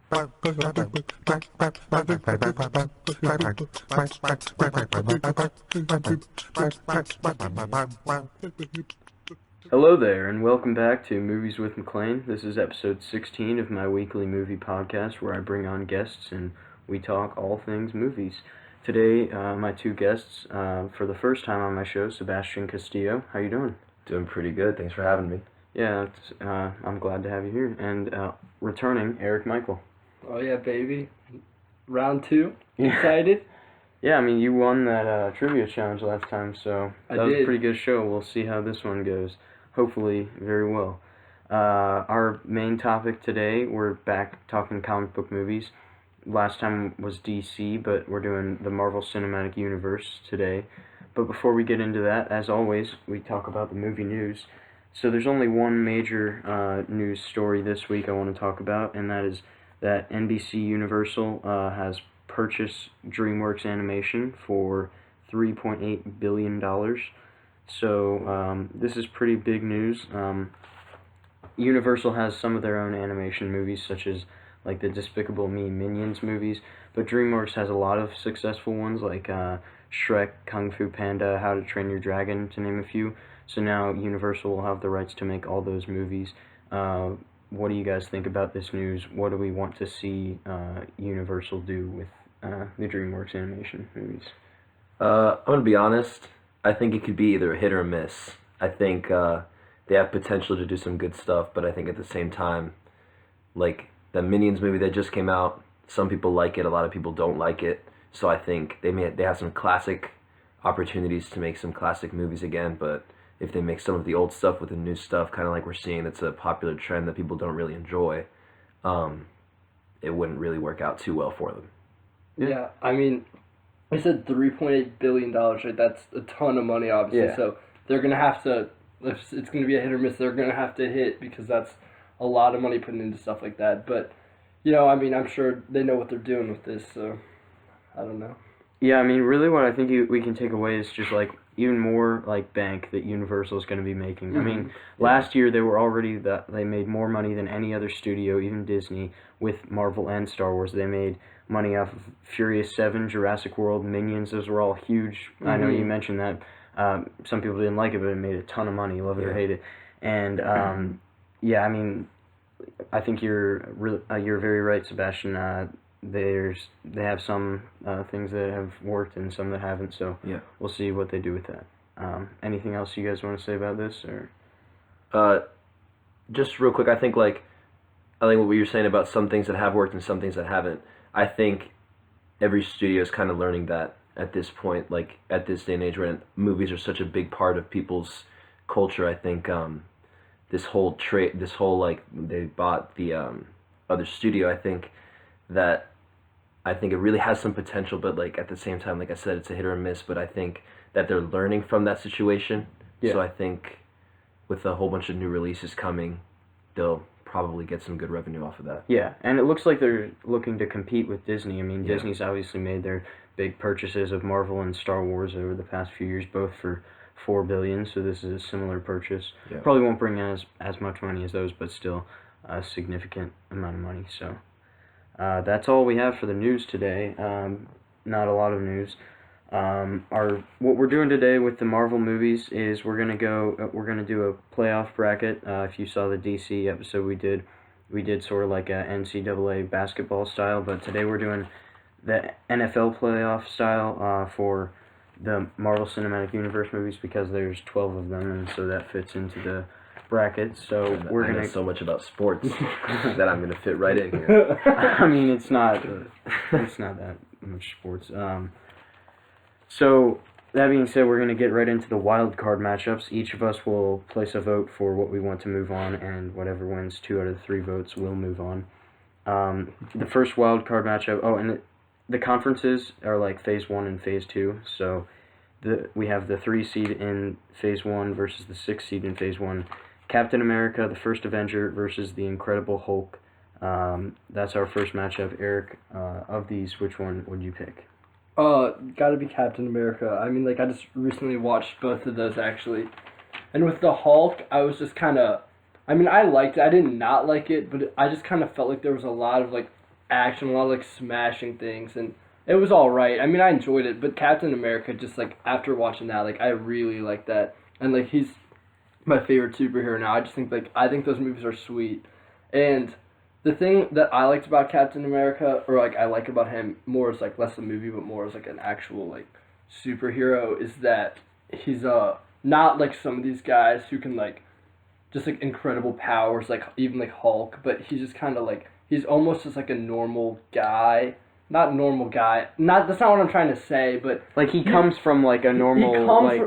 Hello there, and welcome back to Movies with MacLean. This is episode 16 of my weekly movie podcast where I bring on guests and we talk all things movies. Today, my two guests, for the first time on my show, Sebastian Castillo. How you doing? Doing pretty good. Thanks for having me. Yeah, I'm glad to have you here. And returning, Eric Michael. Oh yeah, baby. Round 2. Excited? Yeah, I mean, you won that trivia challenge last time, so that was a pretty good show. We'll see how this one goes. Hopefully, very well. Our main topic today, we're back talking comic book movies. Last time was DC, but we're doing the Marvel Cinematic Universe today. But before we get into that, as always, we talk about the movie news. So there's only one major news story this week I want to talk about, and that is that NBC Universal has purchased DreamWorks Animation for $3.8 billion. So this is pretty big news. Universal has some of their own animation movies, such as like the Despicable Me Minions movies, but DreamWorks has a lot of successful ones like Shrek, Kung Fu Panda, How to Train Your Dragon, to name a few. So now Universal will have the rights to make all those movies. What do you guys think about this news? What do we want to see Universal do with the DreamWorks Animation movies? I'm going to be honest. I think it could be either a hit or a miss. I think they have potential to do some good stuff, but I think at the same time, like the Minions movie that just came out, some people like it, a lot of people don't like it. So I think they have some classic opportunities to make some classic movies again, but if they make some of the old stuff with the new stuff, kind of like we're seeing, it's a popular trend that people don't really enjoy, it wouldn't really work out too well for them. Yeah, I mean, I said $3.8 billion, right? That's a ton of money, obviously. Yeah. So they're going to have to, if it's going to be a hit or miss, they're going to have to hit because that's a lot of money put into stuff like that. But, you know, I mean, I'm sure they know what they're doing with this, so I don't know. Yeah, I mean, really what I think we can take away is just, like, even more, like, bank that Universal is going to be making. Mm-hmm. I mean, last year they made more money than any other studio, even Disney, with Marvel and Star Wars. They made money off of Furious 7, Jurassic World, Minions. Those were all huge. Mm-hmm. I know you mentioned that. Some people didn't like it, but it made a ton of money, love it or hate it. And, yeah, I mean, I think you're very right, Sebastian. They have some things that have worked and some that haven't, so we'll see what they do with that. Anything else you guys want to say about this, or? Just real quick, I think what you're saying about some things that have worked and some things that haven't, I think every studio is kind of learning that at this point, like at this day and age when movies are such a big part of people's culture. I think this whole they bought the other studio, I think it really has some potential, but like at the same time, like I said, it's a hit or a miss, but I think that they're learning from that situation. Yeah. So I think with a whole bunch of new releases coming, they'll probably get some good revenue off of that. Yeah, and it looks like they're looking to compete with Disney. I mean, Disney's obviously made their big purchases of Marvel and Star Wars over the past few years, both for $4 billion, so this is a similar purchase. Yeah. Probably won't bring in as much money as those, but still a significant amount of money, so... that's all we have for the news today. Not a lot of news. What we're doing today with the Marvel movies is we're gonna do a playoff bracket. If you saw the DC episode we did sort of like a NCAA basketball style, but today we're doing the NFL playoff style for the Marvel Cinematic Universe movies because there's 12 of them, and so that fits into the bracket. So I know so much about sports that I'm gonna fit right in here. I mean, it's not that much sports. So that being said, we're gonna get right into the wild card matchups. Each of us will place a vote for what we want to move on, and whatever wins 2 out of the 3 votes will move on. The first wild card matchup. Oh, and the conferences are like Phase 1 and Phase 2. So we have the 3 seed in Phase 1 versus the 6 seed in Phase 1. Captain America, the First Avenger versus the Incredible Hulk. That's our first matchup. Eric, of these, which one would you pick? Gotta be Captain America. I mean, like, I just recently watched both of those, actually. And with the Hulk, I was just kind of... I mean, I liked it. I did not like it, but I just kind of felt like there was a lot of, like, action, a lot of like smashing things, and it was all right. I mean, I enjoyed it, but Captain America, just like after watching that, like I really like that, and like he's my favorite superhero now. I just think I think those movies are sweet, and the thing that I liked about Captain America, or like I like about him more is like less a movie, but more as like an actual like superhero, is that he's not like some of these guys who can like just like incredible powers, like even like Hulk, but he's just kind of like he's almost just like a normal guy. Not normal guy. Not that's not what I'm trying to say, but like he comes from like a normal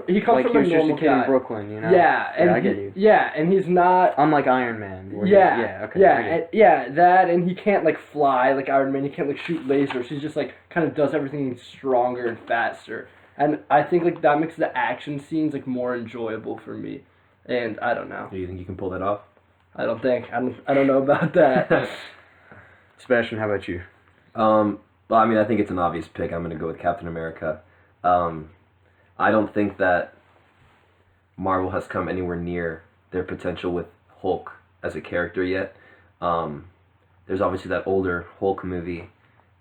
he comes from a normal just a kid guy in Brooklyn, you know. Yeah, and I get you. Yeah, and he's not unlike Iron Man. That, and he can't like fly like Iron Man. He can't like shoot lasers. He just like kind of does everything stronger and faster. And I think like that makes the action scenes like more enjoyable for me. And I don't know. Do you think you can pull that off? I don't know about that. Sebastian, how about you? Well, I mean, I think it's an obvious pick. I'm going to go with Captain America. I don't think that Marvel has come anywhere near their potential with Hulk as a character yet. There's obviously that older Hulk movie,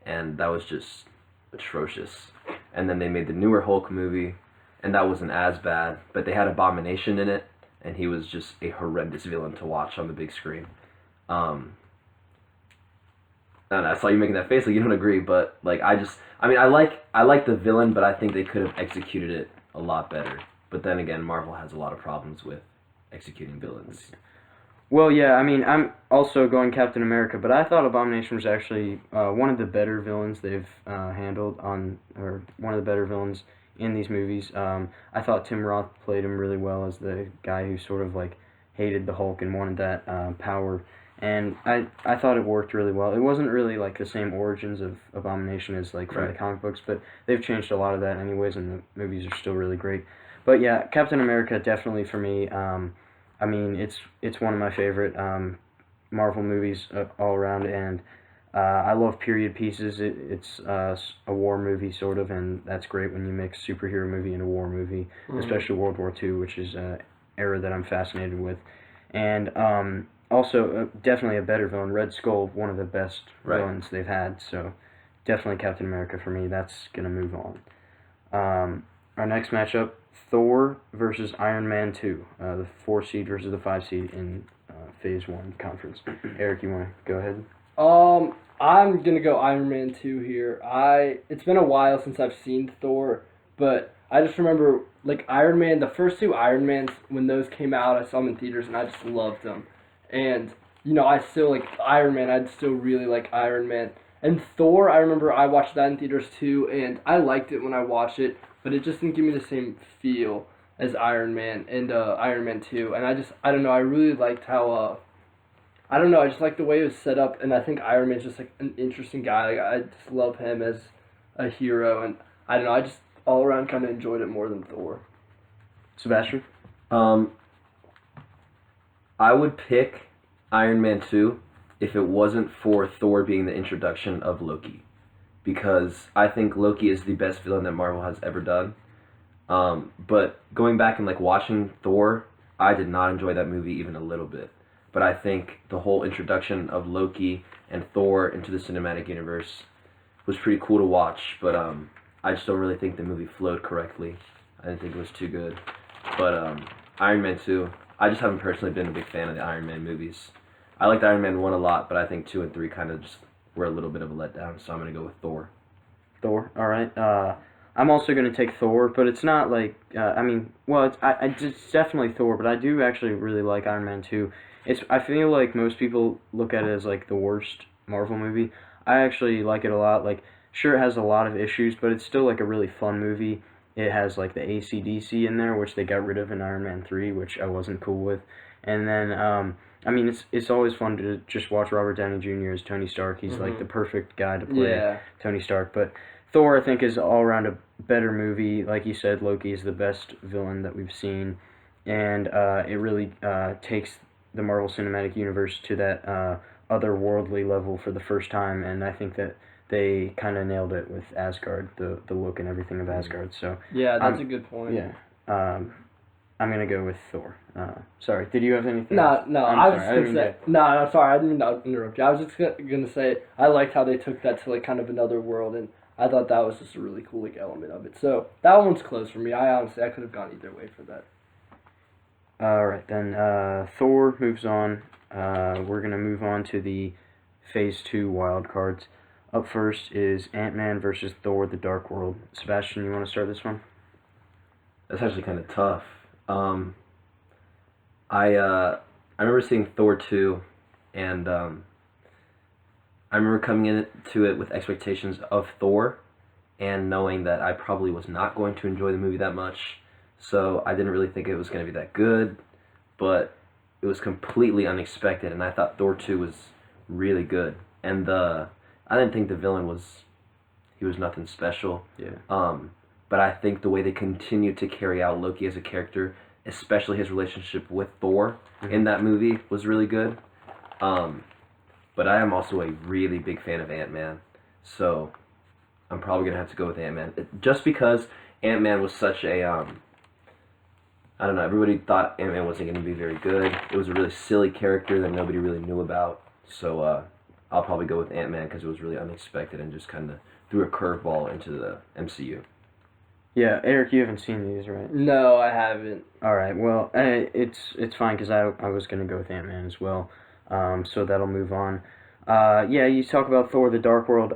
and that was just atrocious. And then they made the newer Hulk movie, and that wasn't as bad, but they had Abomination in it, and he was just a horrendous villain to watch on the big screen. I saw you making that face like you don't agree, but like I like the villain, but I think they could have executed it a lot better. But then again, Marvel has a lot of problems with executing villains. Well, yeah, I mean, I'm also going Captain America, but I thought Abomination was actually one of the better villains they've handled or one of the better villains in these movies. I thought Tim Roth played him really well as the guy who sort of like hated the Hulk and wanted that power. And I thought it worked really well. It wasn't really like the same origins of Abomination as like from the comic books, but they've changed a lot of that anyways, and the movies are still really great. But yeah, Captain America definitely for me. I mean, it's one of my favorite Marvel movies all around, and I love period pieces. It's a war movie sort of, and that's great when you mix superhero movie and a war movie, especially World War II, which is an era that I'm fascinated with, and also, definitely a better villain. Red Skull, one of the best villains they've had. So, definitely Captain America for me. That's going to move on. Our next matchup, Thor versus Iron Man 2. The 4 seed versus the 5 seed in Phase 1 conference. Eric, you want to go ahead? I'm going to go Iron Man 2 here. It's been a while since I've seen Thor, but I just remember, like, Iron Man, the first 2 Iron Mans, when those came out, I saw them in theaters, and I just loved them. And, you know, I still like Iron Man. I'd still really like Iron Man. And Thor, I remember I watched that in theaters too, and I liked it when I watched it, but it just didn't give me the same feel as Iron Man and Iron Man 2. And I don't know, I really liked how, I don't know, I just like the way it was set up, and I think Iron Man's just like an interesting guy. Like, I just love him as a hero, and I don't know, I just all around kind of enjoyed it more than Thor. Sebastian? I would pick Iron Man 2 if it wasn't for Thor being the introduction of Loki. Because I think Loki is the best villain that Marvel has ever done. But going back and like watching Thor, I did not enjoy that movie even a little bit. But I think the whole introduction of Loki and Thor into the cinematic universe was pretty cool to watch. But I just don't really think the movie flowed correctly. I didn't think it was too good. But Iron Man 2... I just haven't personally been a big fan of the Iron Man movies. I liked Iron Man 1 a lot, but I think 2 and 3 kind of just were a little bit of a letdown, so I'm going to go with Thor. Thor, alright. I'm also going to take Thor, but it's not like, it's definitely Thor, but I do actually really like Iron Man 2. I feel like most people look at it as like the worst Marvel movie. I actually like it a lot. Like, sure, it has a lot of issues, but it's still like a really fun movie. It has like the AC/DC in there, which they got rid of in Iron Man 3, which I wasn't cool with. And then, I mean, it's always fun to just watch Robert Downey Jr. as Tony Stark. He's like the perfect guy to play Tony Stark. But Thor, I think, is all around a better movie. Like you said, Loki is the best villain that we've seen. And it really takes the Marvel Cinematic Universe to that otherworldly level for the first time. And I think that they kind of nailed it with Asgard, the look and everything of Asgard. So yeah, that's a good point. Yeah. I'm gonna go with Thor. Sorry, did you have anything? No, else? I was just gonna say. No, sorry, I didn't mean to interrupt you. I was just gonna say I liked how they took that to like kind of another world, and I thought that was just a really cool like element of it. So that one's close for me. I could have gone either way for that. All right, then Thor moves on. We're gonna move on to the Phase 2 wild cards. Up first is Ant-Man versus Thor: The Dark World. Sebastian, you want to start this one? That's actually kind of tough. I remember seeing Thor 2, and I remember coming into it with expectations of Thor, and knowing that I probably was not going to enjoy the movie that much, so I didn't really think it was going to be that good, but it was completely unexpected, and I thought Thor 2 was really good, and I didn't think the villain was nothing special. Yeah. But I think the way they continued to carry out Loki as a character, especially his relationship with Thor in that movie, was really good. But I am also a really big fan of Ant-Man, so I'm probably going to have to go with Ant-Man. Just because Ant-Man was such a, I don't know, everybody thought Ant-Man wasn't going to be very good. It was a really silly character that nobody really knew about, so I'll probably go with Ant-Man because it was really unexpected and just kind of threw a curveball into the MCU. Yeah, Eric, you haven't seen these, right? No, I haven't. All right, well, it's fine because I was going to go with Ant-Man as well, so that'll move on. Yeah, you talk about Thor: The Dark World.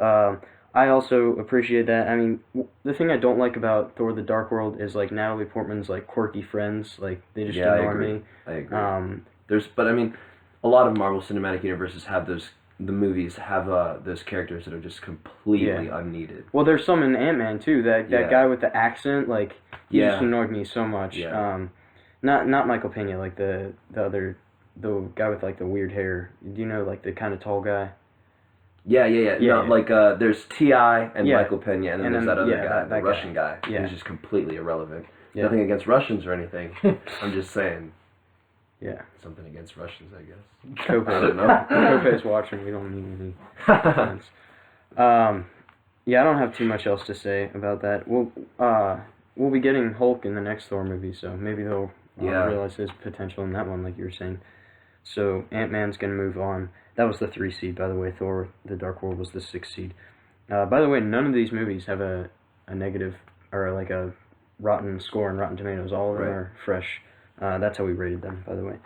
I also appreciate that. I mean, the thing I don't like about Thor: The Dark World is, like, Natalie Portman's, like, quirky friends. Like, they just ignore me. I agree. But I mean, a lot of Marvel Cinematic Universes have the movies have those characters that are just completely unneeded. Well, there's some in Ant-Man too. That guy with the accent, like, he just annoyed me so much. Yeah. Not Michael Pena, like the guy with, like, the weird hair. Do you know, like, the kind of tall guy? Yeah. No, like there's T.I. and Michael Pena, and then there's that other guy, the Russian guy. Yeah. He's just completely irrelevant. Yeah. Nothing against Russians or anything. I'm just saying. Yeah. Something against Russians, I guess. Cope, I don't know. Cope's watching. We don't need any offense. Yeah, I don't have too much else to say about that. We'll be getting Hulk in the next Thor movie, so maybe they'll realize his potential in that one, like you were saying. So Ant-Man's gonna move on. That was the 3 seed, by the way. Thor: The Dark World was the 6 seed. By the way, none of these movies have a negative or like a rotten score on Rotten Tomatoes. All of them are fresh. That's how we rated them, by the way.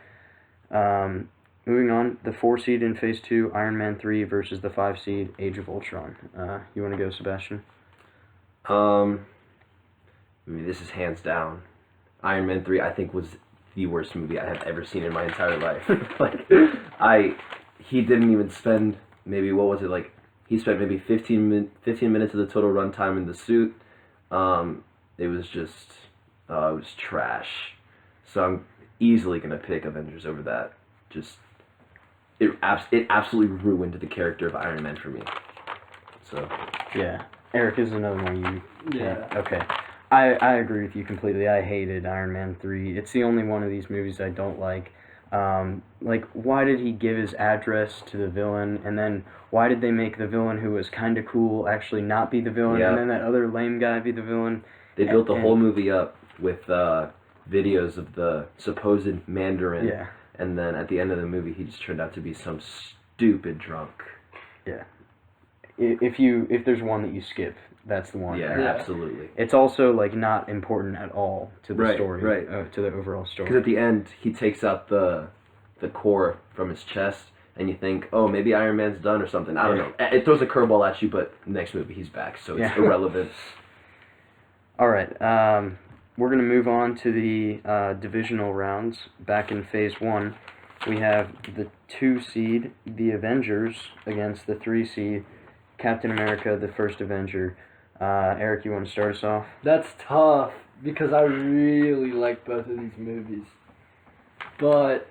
Moving on, the 4 seed in Phase 2, Iron Man 3 versus the 5 seed, Age of Ultron. You want to go, Sebastian? I mean, this is hands down. Iron Man 3, I think, was the worst movie I have ever seen in my entire life. He didn't even spend, maybe, what was it, like, he spent maybe 15 minutes of the total runtime in the suit. It was just, it was trash. So I'm easily going to pick Avengers over that. Just, it absolutely ruined the character of Iron Man for me. So. Yeah. Eric, is another one you... Yeah. Okay. I agree with you completely. I hated Iron Man 3. It's the only one of these movies I don't like. Like, why did he give his address to the villain, and then why did they make the villain who was kind of cool actually not be the villain, and then that other lame guy be the villain? They built the whole movie up with videos of the supposed Mandarin, and then at the end of the movie, he just turned out to be some stupid drunk. Yeah. If there's one that you skip, that's the one. Yeah, absolutely. It's also, like, not important at all to the story, to the overall story. Because at the end, he takes out the core from his chest, and you think, oh, maybe Iron Man's done or something. I don't know. It throws a curveball at you, but next movie he's back, so it's irrelevant. All right. We're going to move on to the divisional rounds. Back in Phase 1, we have the 2 seed, the Avengers, against the 3 seed, Captain America, the First Avenger. Eric, you want to start us off? That's tough, because I really like both of these movies. But,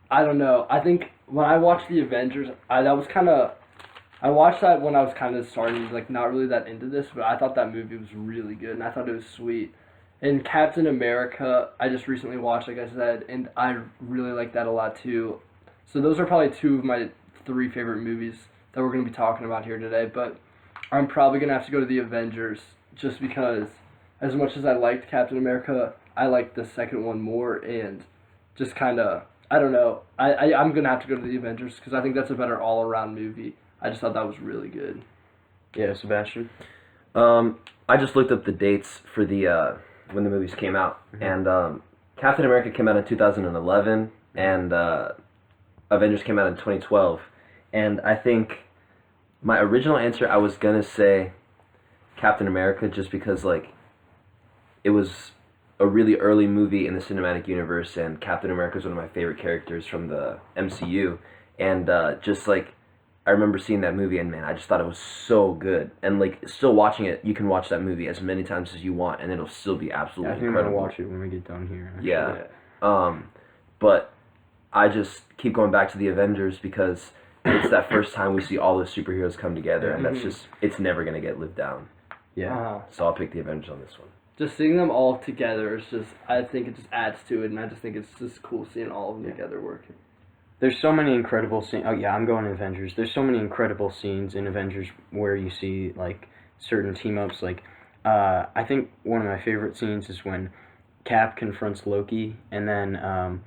I don't know. I think when I watched the Avengers, I watched that when I was kind of starting, like, not really that into this, but I thought that movie was really good, and I thought it was sweet. And Captain America, I just recently watched, like I said, and I really like that a lot, too. So those are probably 2 of my 3 favorite movies that we're going to be talking about here today, but I'm probably going to have to go to the Avengers, just because, as much as I liked Captain America, I like the second one more, and just kind of, I don't know. I'm going to have to go to the Avengers because I think that's a better all-around movie. I just thought that was really good. Yeah, Sebastian? I just looked up the dates for the when the movies came out, and Captain America came out in 2011, and Avengers came out in 2012, and I think my original answer, I was gonna say Captain America just because, like, it was a really early movie in the cinematic universe, and Captain America is one of my favorite characters from the MCU, and just, like, I remember seeing that movie, and man, I just thought it was so good. And, like, still watching it, you can watch that movie as many times as you want, and it'll still be absolutely I think incredible. I'm going to watch it when we get done here. Actually. Yeah. But I just keep going back to the Avengers because it's that first time we see all the superheroes come together, and that's just, it's never going to get lived down. Yeah. So I'll pick the Avengers on this one. Just seeing them all together is just, I think it just adds to it, and I just think it's just cool seeing all of them together working. There's so many incredible scenes. Oh, yeah, I'm going to Avengers. There's so many incredible scenes in Avengers where you see, like, certain team-ups. Like, I think one of my favorite scenes is when Cap confronts Loki, and then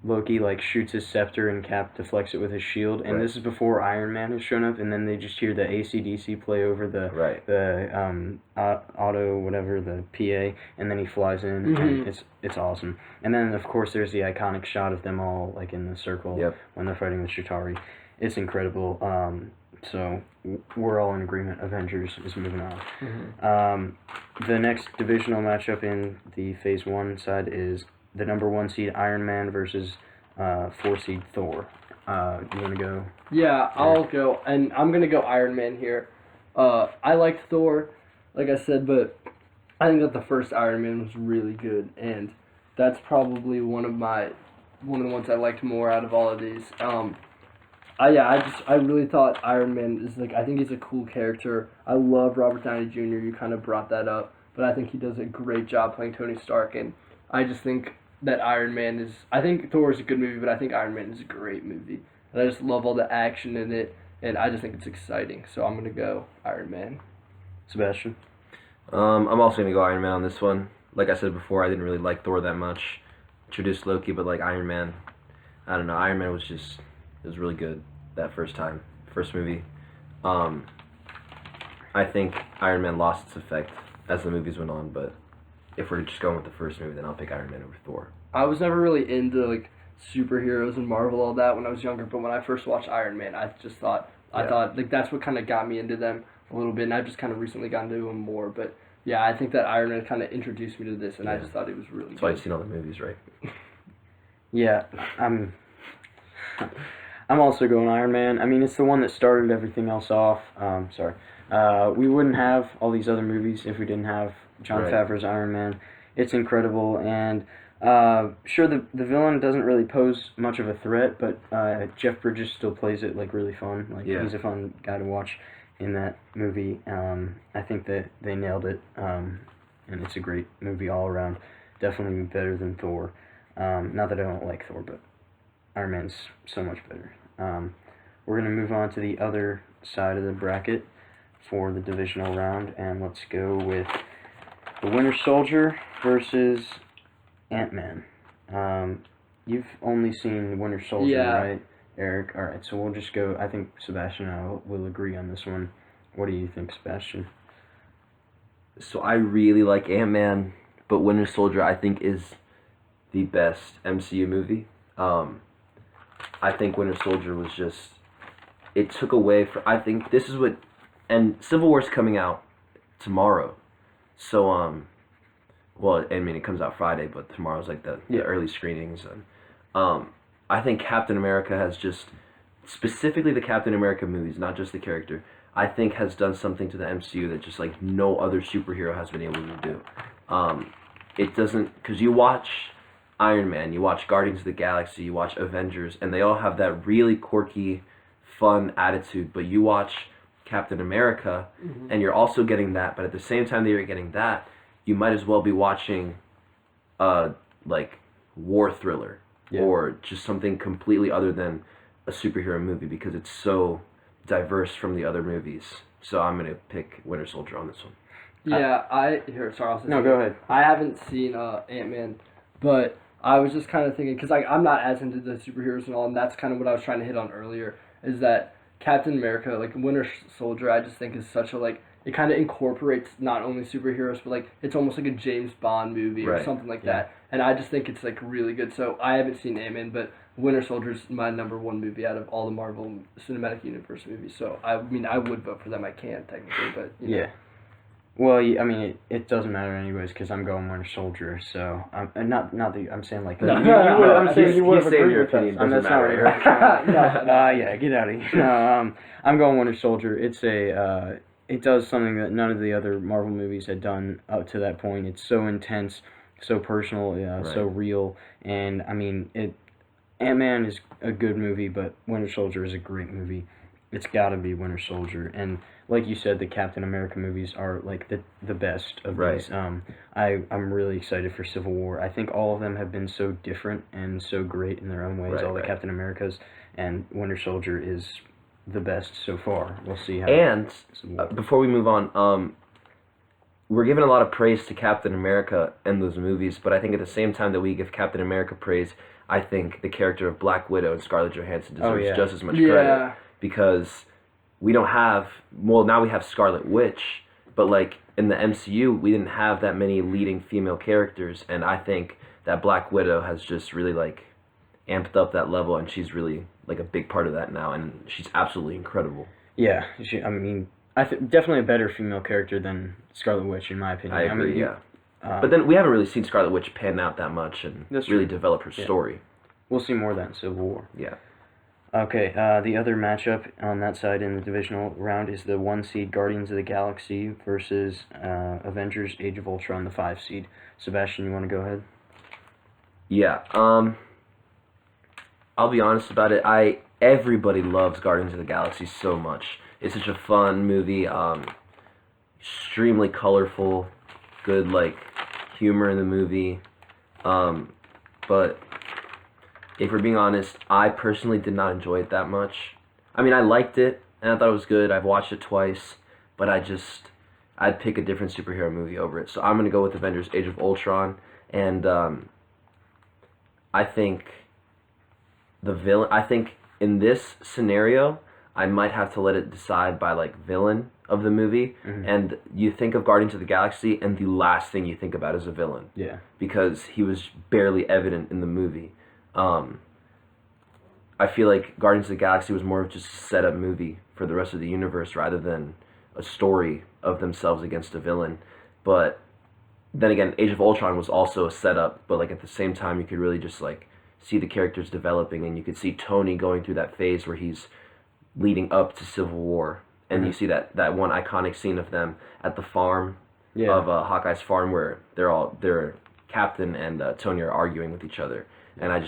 Loki, like, shoots his scepter, and Cap deflects it with his shield. And this is before Iron Man has shown up, and then they just hear the AC/DC play over the auto, whatever, the PA, and then he flies in, and it's awesome. And then, of course, there's the iconic shot of them all, like, in the circle when they're fighting with Chitauri. It's incredible. So we're all in agreement. Avengers is moving on. The next divisional matchup in the Phase 1 side is the number 1 seed Iron Man versus 4 seed Thor. You want to go? Yeah, I'll go, and I'm gonna go Iron Man here. I liked Thor, like I said, but I think that the first Iron Man was really good, and that's probably one of the ones I liked more out of all of these. I really thought Iron Man is, like, I think he's a cool character. I love Robert Downey Jr. You kind of brought that up, but I think he does a great job playing Tony Stark, and I just think that Iron Man is, I think Thor is a good movie, but I think Iron Man is a great movie. And I just love all the action in it, and I just think it's exciting. So I'm going to go Iron Man. Sebastian? I'm also going to go Iron Man on this one. Like I said before, I didn't really like Thor that much. Introduced Loki, but, like, Iron Man, I don't know. Iron Man was just, it was really good that first movie. I think Iron Man lost its effect as the movies went on, but if we're just going with the first movie, then I'll pick Iron Man over Thor. I was never really into, like, superheroes and Marvel, all that, when I was younger, but when I first watched Iron Man, I thought, like, that's what kind of got me into them a little bit, and I've just kind of recently gotten into them more, but yeah, I think that Iron Man kind of introduced me to this, and I just thought it was really good. That's why you've seen all the movies, right? Yeah, I'm also going Iron Man. I mean, it's the one that started everything else off. We wouldn't have all these other movies if we didn't have Jon Favreau's Iron Man. It's incredible, and sure, the villain doesn't really pose much of a threat, but Jeff Bridges still plays it, like, really fun. Like, he's a fun guy to watch in that movie. I think that they nailed it, and it's a great movie all around. Definitely better than Thor. Not that I don't like Thor, but Iron Man's so much better. We're going to move on to the other side of the bracket for the divisional round, and let's go with the Winter Soldier versus Ant-Man. You've only seen Winter Soldier, right, Eric? All right, so we'll just go. I think Sebastian and I will agree on this one. What do you think, Sebastian? So I really like Ant-Man, but Winter Soldier I think is the best MCU movie. I think Winter Soldier was just, it took away I think this is what, and Civil War's coming out tomorrow. So, well, I mean, it comes out Friday, but tomorrow's like the early screenings. And I think Captain America has just, specifically the Captain America movies, not just the character, I think has done something to the MCU that just, like, no other superhero has been able to do. It doesn't, because you watch Iron Man, you watch Guardians of the Galaxy, you watch Avengers, and they all have that really quirky, fun attitude, but you watch Captain America, and you're also getting that, but at the same time that you're getting that, you might as well be watching like, war thriller, or just something completely other than a superhero movie, because it's so diverse from the other movies. So I'm going to pick Winter Soldier on this one. Yeah, No, go ahead. I haven't seen Ant-Man, but I was just kind of thinking, because I'm not as into the superheroes and all, and that's kind of what I was trying to hit on earlier, is that Captain America, like Winter Soldier, I just think is such a, like, it kind of incorporates not only superheroes, but, like, it's almost like a James Bond movie or something like that, and I just think it's, like, really good. So I haven't seen Ant-Man, but Winter Soldier is my number one movie out of all the Marvel Cinematic Universe movies, so, I mean, I would vote for them. I can't, technically, but, you know. Yeah. Well, I mean, it doesn't matter anyways because I'm going Winter Soldier. So, not that I'm saying like. I'm saying you would have agreed your with us. opinion. That's not matter. yeah, get out of here. No, I'm going Winter Soldier. It's it does something that none of the other Marvel movies had done up to that point. It's so intense, so personal, so real, and I mean, Ant-Man is a good movie, but Winter Soldier is a great movie. It's got to be Winter Soldier, and like you said, the Captain America movies are like the best of these. I'm really excited for Civil War. I think all of them have been so different and so great in their own ways. All the Captain Americas, and Winter Soldier is the best so far. We'll see how. And before we move on, we're giving a lot of praise to Captain America and those movies, but I think at the same time that we give Captain America praise, I think the character of Black Widow and Scarlett Johansson deserves just as much credit. Because we don't have, well, now we have Scarlet Witch, but like in the MCU, we didn't have that many leading female characters, and I think that Black Widow has just really like amped up that level, and she's really like a big part of that now, and she's absolutely incredible. Yeah, I mean, definitely a better female character than Scarlet Witch, in my opinion. I agree, but then we haven't really seen Scarlet Witch pan out that much and really develop her story. We'll see more of that in Civil War. Yeah. Okay, the other matchup on that side in the divisional round is the 1 seed Guardians of the Galaxy versus Avengers Age of Ultron, the 5 seed. Sebastian, you want to go ahead? Yeah, I'll be honest about it. Everybody loves Guardians of the Galaxy so much. It's such a fun movie, extremely colorful, good like humor in the movie, but if we're being honest, I personally did not enjoy it that much. I mean, I liked it, and I thought it was good. I've watched it twice, but I'd pick a different superhero movie over it. So I'm going to go with Avengers Age of Ultron, and I think in this scenario, I might have to let it decide by, like, villain of the movie, and you think of Guardians of the Galaxy, and the last thing you think about is a villain. Yeah. Because he was barely evident in the movie. I feel like Guardians of the Galaxy was more of just a setup movie for the rest of the universe rather than a story of themselves against a villain. But then again, Age of Ultron was also a setup, but like at the same time you could really just like see the characters developing, and you could see Tony going through that phase where he's leading up to Civil War. And you see that one iconic scene of them at the farm of Hawkeye's farm where their captain and Tony are arguing with each other. And I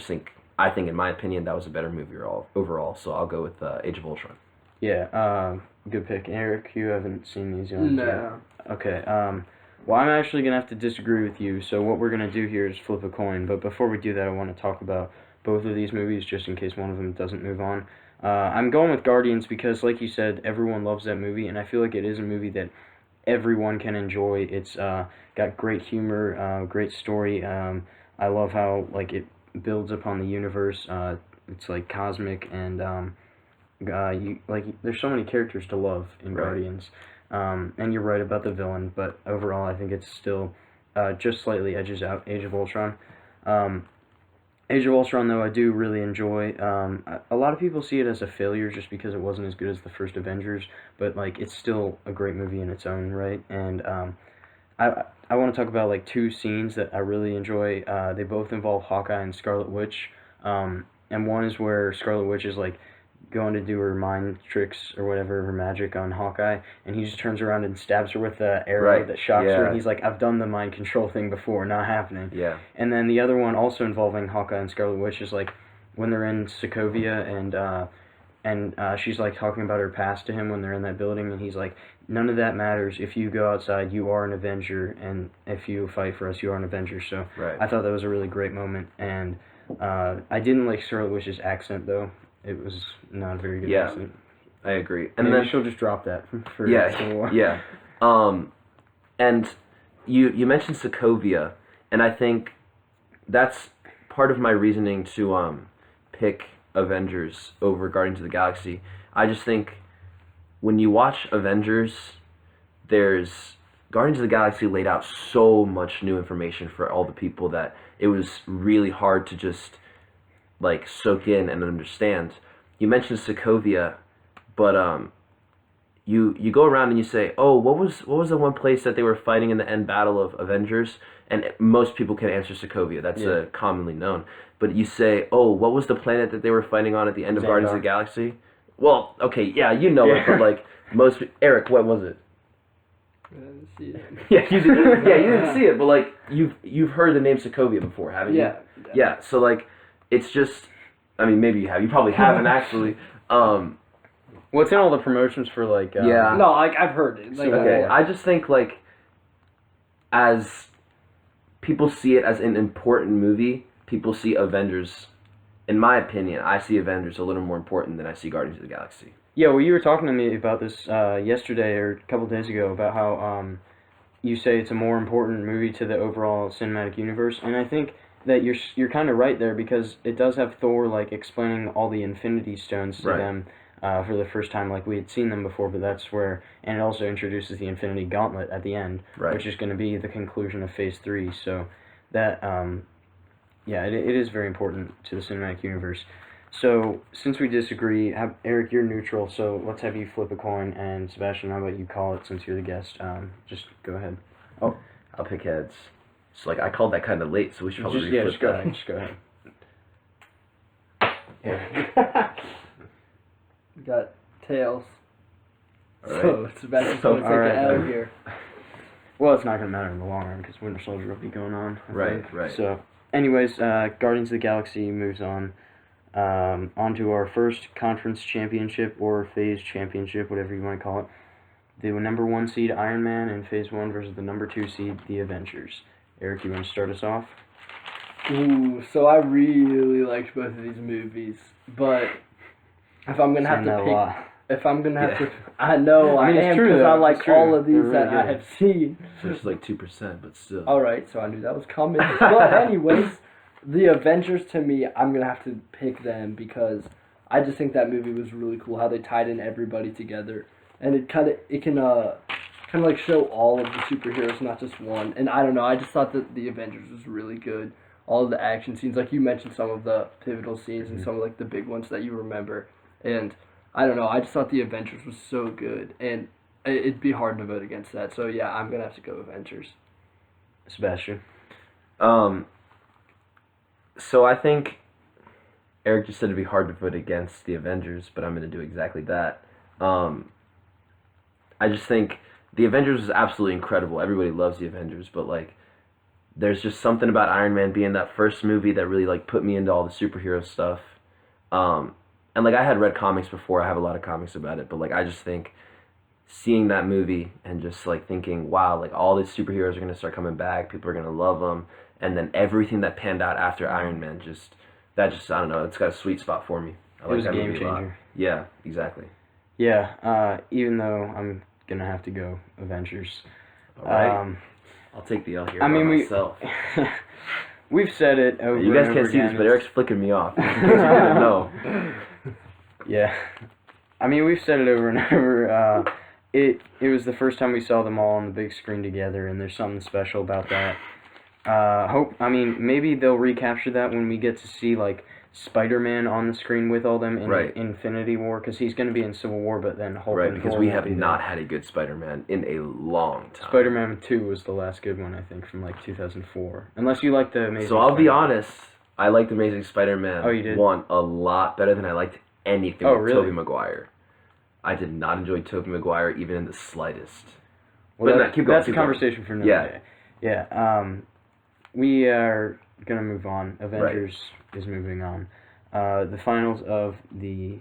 think in my opinion, that was a better movie overall. So I'll go with Age of Ultron. Yeah, good pick. Eric, you haven't seen these yet? No. Okay, well, I'm actually going to have to disagree with you. So what we're going to do here is flip a coin. But before we do that, I want to talk about both of these movies just in case one of them doesn't move on. I'm going with Guardians because, like you said, everyone loves that movie. And I feel like it is a movie that everyone can enjoy. It's got great humor, great story. I love how, like, it builds upon the universe. It's like cosmic, and there's so many characters to love in Guardians. And you're right about the villain, but overall I think it's still just slightly edges out Age of Ultron. Age of Ultron, though, I do really enjoy. A lot of people see it as a failure just because it wasn't as good as the first Avengers, but like it's still a great movie in its own right. And I want to talk about like two scenes that I really enjoy. They both involve Hawkeye and Scarlet Witch. And one is where Scarlet Witch is like going to do her mind tricks or whatever, her magic on Hawkeye, and he just turns around and stabs her with the arrow that shocks her, and he's like, I've done the mind control thing before, not happening. Yeah. And then the other one, also involving Hawkeye and Scarlet Witch, is like when they're in Sokovia, and she's like talking about her past to him when they're in that building, and he's like, none of that matters. If you go outside, you are an Avenger, and if you fight for us, you are an Avenger. So I thought that was a really great moment, and I didn't like Scarlet Witch's accent, though. It was not a very good accent. I agree. And maybe then she'll just drop that for War. Yeah. And you mentioned Sokovia, and I think that's part of my reasoning to pick Avengers over Guardians of the Galaxy. I just think when you watch Avengers, there's Guardians of the Galaxy laid out so much new information for all the people that it was really hard to just like soak in and understand. You mentioned Sokovia, but you go around and you say, oh, what was the one place that they were fighting in the end battle of Avengers? And most people can answer Sokovia. That's commonly known. But you say, oh, what was the planet that they were fighting on at the end of Guardians of the Galaxy? Well, okay, yeah, you know it, but like Eric, what was it? I didn't see it. Yeah, you didn't. Yeah, you didn't see it, but like you've heard the name Sokovia before, haven't you? Yeah. Yeah. So like, it's just, I mean, maybe you have. You probably haven't actually. Well, it's in all the promotions for like. Yeah. No, like I've heard it. Like, Okay, I just think like, as people see it as an important movie, people see Avengers. In my opinion, I see Avengers a little more important than I see Guardians of the Galaxy. Yeah, well, you were talking to me about this yesterday or a couple of days ago about how you say it's a more important movie to the overall cinematic universe, and I think that you're kind of right there because it does have Thor like explaining all the Infinity Stones to them for the first time, like we had seen them before, but that's where, and it also introduces the Infinity Gauntlet at the end, which is going to be the conclusion of Phase 3. So that it is very important to the cinematic universe. So, since we disagree, Eric, you're neutral, so let's have you flip a coin, and Sebastian, how about you call it since you're the guest? Just go ahead. Oh, I'll pick heads. So, like, I called that kind of late, so we should probably just go ahead. Just go ahead. Yeah. We got tails. All So, right. Sebastian's going to take it out of here. Well, it's not going to matter in the long run, because Winter Soldier will be going on. I think. Right. So, anyways, Guardians of the Galaxy moves on. Onto our first conference championship or phase championship, whatever you want to call it. The number 1 seed Iron Man in phase 1 versus the number 2 seed the Avengers. Eric, you want to start us off? Ooh, so I really liked both of these movies, but if I'm gonna have to pick, I know I am because I like all of these really that I have seen. So it's like 2%, but still. All right, so I knew that was coming. But anyways. The Avengers, to me, I'm going to have to pick them because I just think that movie was really cool, how they tied in everybody together. And it can like show all of the superheroes, not just one. And I don't know, I just thought that the Avengers was really good. All of the action scenes, like you mentioned some of the pivotal scenes and some of like the big ones that you remember. And I don't know, I just thought the Avengers was so good. And it'd be hard to vote against that. So yeah, I'm going to have to go Avengers. Sebastian? So I think Eric just said it'd be hard to vote against the Avengers, but I'm going to do exactly that. I just think the Avengers is absolutely incredible. Everybody loves the Avengers, but like, there's just something about Iron Man being that first movie that really like put me into all the superhero stuff. And like I had read comics before. I have a lot of comics about it, but like I just think seeing that movie and just like thinking, wow, like all these superheroes are going to start coming back. People are going to love them. And then everything that panned out after Iron Man, I don't know, it's got a sweet spot for me. It was a game changer. Yeah, exactly. Yeah, even though I'm going to have to go Avengers. All right. I'll take the L here myself. We've said it over You guys and can't over see again. this, but Eric's flicking me off. No. Yeah. I mean, we've said it over and over. It was the first time we saw them all on the big screen together, and there's something special about that. Maybe they'll recapture that when we get to see like Spider-Man on the screen with all them in Infinity War, because he's going to be in Civil War, but then Hulk and because Thor we won't have be not there. had a good Spider-Man in a long time. Spider-Man 2 was the last good one, I think, from like 2004. Unless you like the Amazing So I'll be Spider-Man. honest, I liked Amazing Spider-Man 1 a lot better than I liked anything with Tobey Maguire. I did not enjoy Tobey Maguire even in the slightest. Well, but keep going. That's a conversation for another day. Yeah. We are going to move on. Avengers is moving on. The finals of the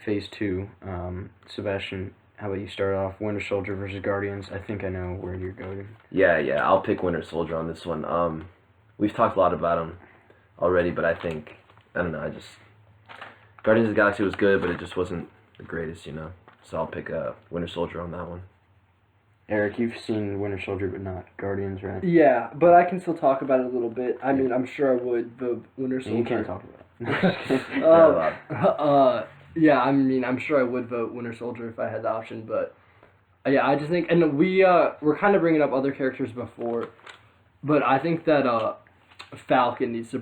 Phase 2. Sebastian, how about you start off? Winter Soldier versus Guardians. I think I know where you're going. Yeah, I'll pick Winter Soldier on this one. We've talked a lot about him already, but I don't know, Guardians of the Galaxy was good, but it just wasn't the greatest, So I'll pick Winter Soldier on that one. Eric, you've seen Winter Soldier, but not Guardians, right? Yeah, but I can still talk about it a little bit. I mean, I'm sure I would vote Winter Soldier. You can't talk about it. Yeah, I mean, I'm sure I would vote Winter Soldier if I had the option, but yeah, I just think, and we're kind of bringing up other characters before, but I think that Falcon needs to be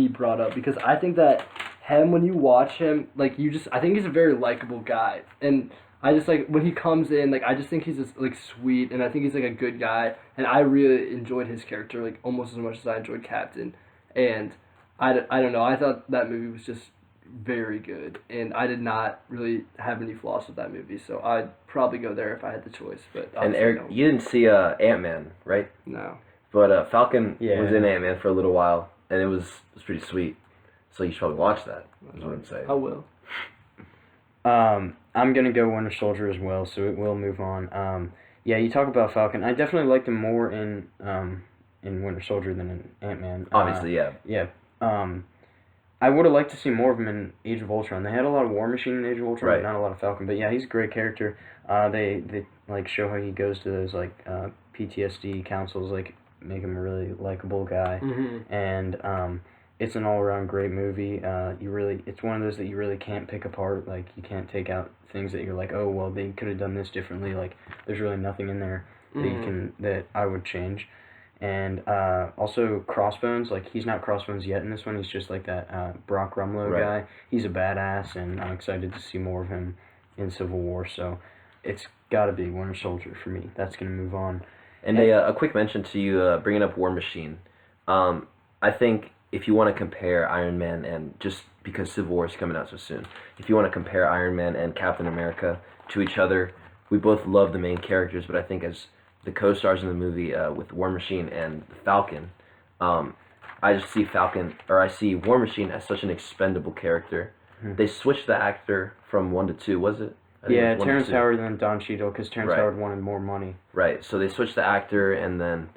brought up because I think that him, when you watch him, like I think he's a very likable guy, and I just like when he comes in, like I just think he's just like sweet, and I think he's like a good guy, and I really enjoyed his character like almost as much as I enjoyed Captain, and I don't know, I thought that movie was just very good, and I did not really have any flaws with that movie, so I'd probably go there if I had the choice. But and Eric, no. you didn't see Ant-Man, right? No. But Falcon was in Ant-Man for a little while, and it was pretty sweet. So you should probably watch that. Is what I'm saying. I will. I'm gonna go Winter Soldier as well, so it will move on. Yeah, you talk about Falcon. I definitely liked him more in Winter Soldier than in Ant-Man. Obviously, yeah. Yeah. I would have liked to see more of him in Age of Ultron. They had a lot of War Machine in Age of Ultron, but not a lot of Falcon. But yeah, he's a great character. They like show how he goes to those like PTSD councils, like make him a really likable guy, and it's an all around great movie. It's one of those that you really can't pick apart. Like you can't take out things that you're like, oh well, they could have done this differently. Like there's really nothing in there that I would change. And also Crossbones, like he's not Crossbones yet in this one. He's just like that Brock Rumlow guy. He's a badass, and I'm excited to see more of him in Civil War. So it's got to be Winter Soldier for me. That's gonna move on. And a quick mention to you bringing up War Machine. I think if you want to compare Iron Man and just because Civil War is coming out so soon, if you want to compare Iron Man and Captain America to each other, we both love the main characters, but I think as the co-stars in the movie with War Machine and the Falcon, I just see I see War Machine as such an expendable character. They switched the actor from 1 to 2, was it? Yeah, Terrence Howard and then Don Cheadle, because Terrence Howard wanted more money. Right, so they switched the actor, and then,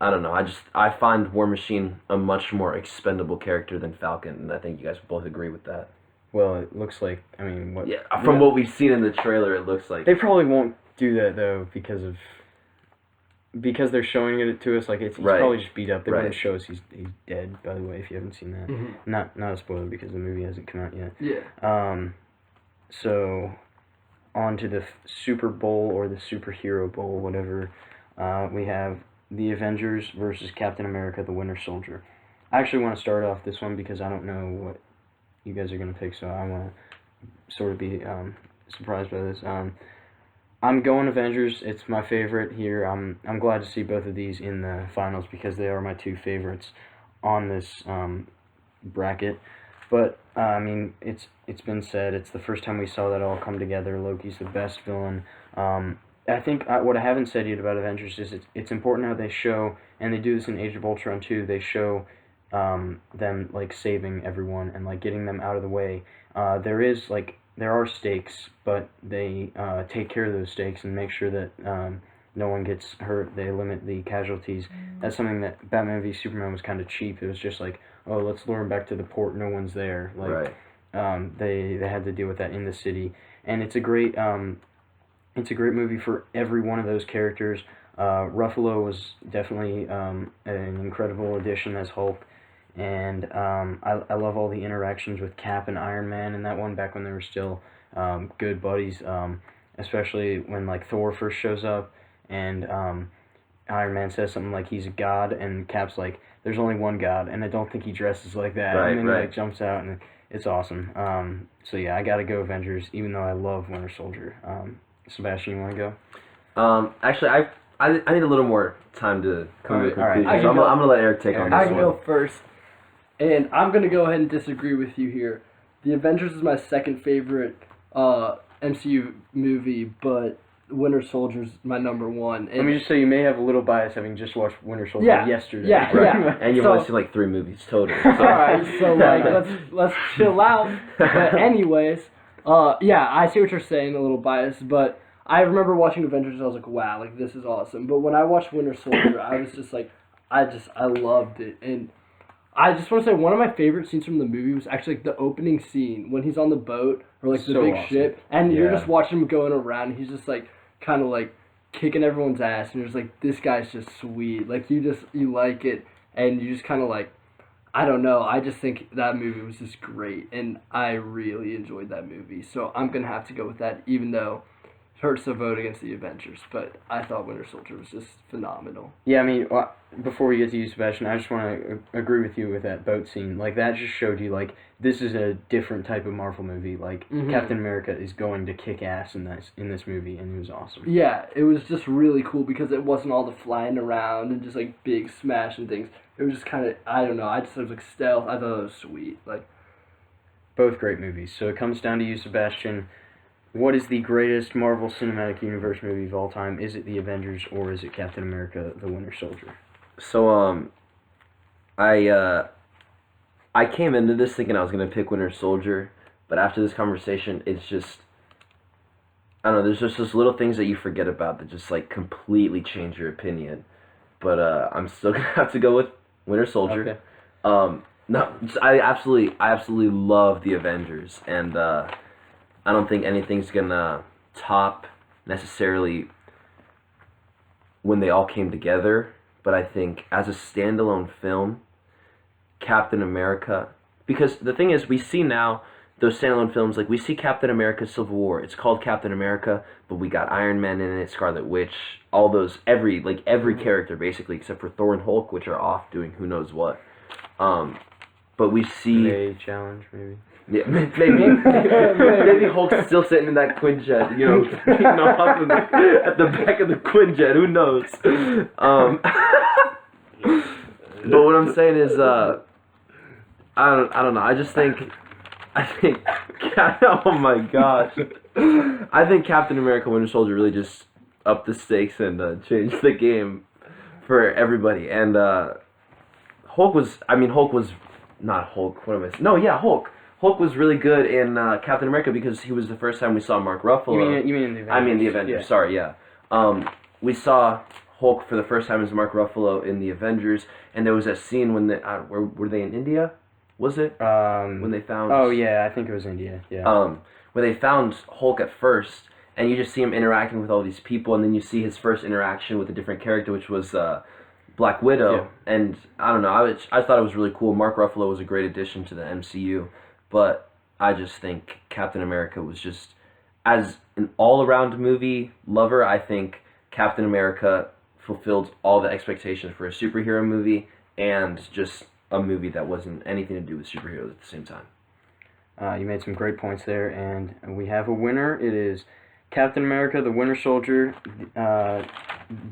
I don't know, I find War Machine a much more expendable character than Falcon, and I think you guys both agree with that. Well, it looks like, I mean, what... Yeah, from what we've seen in the trailer, it looks like... They probably won't do that, though, because they're showing it to us, like, he's probably just beat up. They wouldn't show us he's dead, by the way, if you haven't seen that. Not a spoiler, because the movie hasn't come out yet. Yeah. So... on to the Super Bowl or the Superhero Bowl, whatever. We have the Avengers versus Captain America, the Winter Soldier. I actually want to start off this one because I don't know what you guys are going to pick, so I want to sort of be surprised by this. I'm going Avengers. It's my favorite here. I'm glad to see both of these in the finals because they are my two favorites on this bracket. But I mean, it's been said, it's the first time we saw that all come together. Loki's the best villain. I think what I haven't said yet about Avengers is it's important how they show, and they do this in Age of Ultron too, they show them like saving everyone and like getting them out of the way. There are stakes, but they take care of those stakes and make sure that no one gets hurt. They limit the casualties. That's something that Batman v Superman was kind of cheap. It was just like, oh, let's lure him back to the port. No one's there. Like, they had to deal with that in the city, and it's a great movie for every one of those characters. Ruffalo was definitely an incredible addition as Hulk, and I love all the interactions with Cap and Iron Man in that one back when they were still good buddies. Especially when like Thor first shows up and Iron Man says something like he's a god, and Cap's like, there's only one god, and I don't think he dresses like that. And then he like jumps out, and it's awesome. So yeah, I gotta go Avengers, even though I love Winter Soldier. Sebastian, you want to go? Actually, I need a little more time to come to a conclusion. So I'm gonna let Eric take on this one. I can go first, and I'm gonna go ahead and disagree with you here. The Avengers is my second favorite MCU movie, but Winter Soldier's my number one. And let me just say, you may have a little bias having just watched Winter Soldier yesterday. Yeah. And you've only seen like 3 movies total. So. Alright, so like let's chill out. But anyways, I see what you're saying, a little biased, but I remember watching Avengers and I was like, wow, like this is awesome. But when I watched Winter Soldier, I was just like, I loved it. And I just want to say one of my favorite scenes from the movie was actually like the opening scene when he's on the boat or like the big ship, and you're just watching him going around. And he's just like kind of like kicking everyone's ass, and you're just like, this guy's just sweet. Like, you like it, and you just kind of like, I don't know. I just think that movie was just great, and I really enjoyed that movie. So I'm going to have to go with that, even though it hurts to vote against the Avengers. But I thought Winter Soldier was just phenomenal. Yeah, I mean, before we get to you, Sebastian, I just want to agree with you with that boat scene. Like, that just showed you, like, this is a different type of Marvel movie. Like, Captain America is going to kick ass in this movie, and it was awesome. Yeah, it was just really cool because it wasn't all the flying around and just, like, big smashing things. It was just kind of, I don't know, I just thought it was, like, stealth. I thought it was sweet. Like, both great movies. So it comes down to you, Sebastian. What is the greatest Marvel Cinematic Universe movie of all time? Is it The Avengers, or is it Captain America, The Winter Soldier? So, I came into this thinking I was going to pick Winter Soldier, but after this conversation, it's just, I don't know, there's just those little things that you forget about that just, like, completely change your opinion. But, I'm still going to have to go with Winter Soldier. Okay. No, I absolutely love the Avengers, and, I don't think anything's going to top necessarily when they all came together, but I think as a standalone film, Captain America, because the thing is, we see now those standalone films, like we see Captain America Civil War, it's called Captain America, but we got Iron Man in it, Scarlet Witch, all those, every character basically, except for Thor and Hulk, which are off doing who knows what. But we see... A challenge, maybe. Yeah, maybe Hulk's still sitting in that Quinjet, you know, beating off at the back of the Quinjet, who knows. But what I'm saying is, I don't know, I think, oh my gosh, I think Captain America Winter Soldier really just upped the stakes and changed the game for everybody, and Hulk was really good in Captain America because he was the first time we saw Mark Ruffalo. You mean in the Avengers? I mean the Avengers, yeah. Sorry, yeah. We saw Hulk for the first time as Mark Ruffalo in the Avengers, and there was that scene when were they in India? Was it? When they found... Oh, yeah, I think it was India, yeah. When they found Hulk at first, and you just see him interacting with all these people, and then you see his first interaction with a different character, which was... Black Widow, yeah. And I don't know, I thought it was really cool. Mark Ruffalo was a great addition to the MCU, but I just think Captain America was just, as an all-around movie lover, I think Captain America fulfilled all the expectations for a superhero movie and just a movie that wasn't anything to do with superheroes at the same time. You made some great points there, and we have a winner. It is Captain America, The Winter Soldier,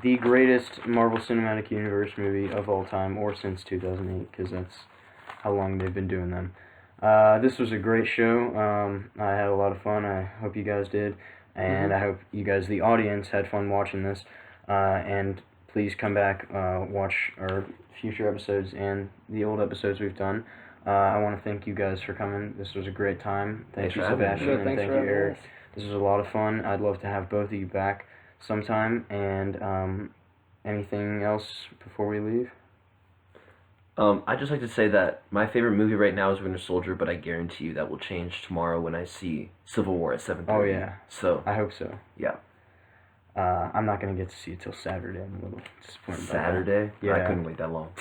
the greatest Marvel Cinematic Universe movie of all time, or since 2008, because that's how long they've been doing them. This was a great show. I had a lot of fun. I hope you guys did, and I hope you guys, the audience, had fun watching this. And please come back, watch our future episodes and the old episodes we've done. I want to thank you guys for coming. This was a great time. Thank you, Sebastian, and thank you, Eric. This was a lot of fun. I'd love to have both of you back sometime. And anything else before we leave? I'd just like to say that my favorite movie right now is Winter Soldier, but I guarantee you that will change tomorrow when I see Civil War at 7:30. Oh, yeah. So I hope so. Yeah. I'm not going to get to see it till Saturday. I'm a little disappointed about Saturday? that. Yeah. I couldn't wait that long.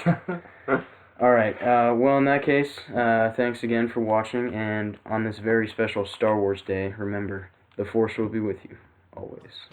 All right. Well, in that case, thanks again for watching. And on this very special Star Wars Day, remember, the Force will be with you, always.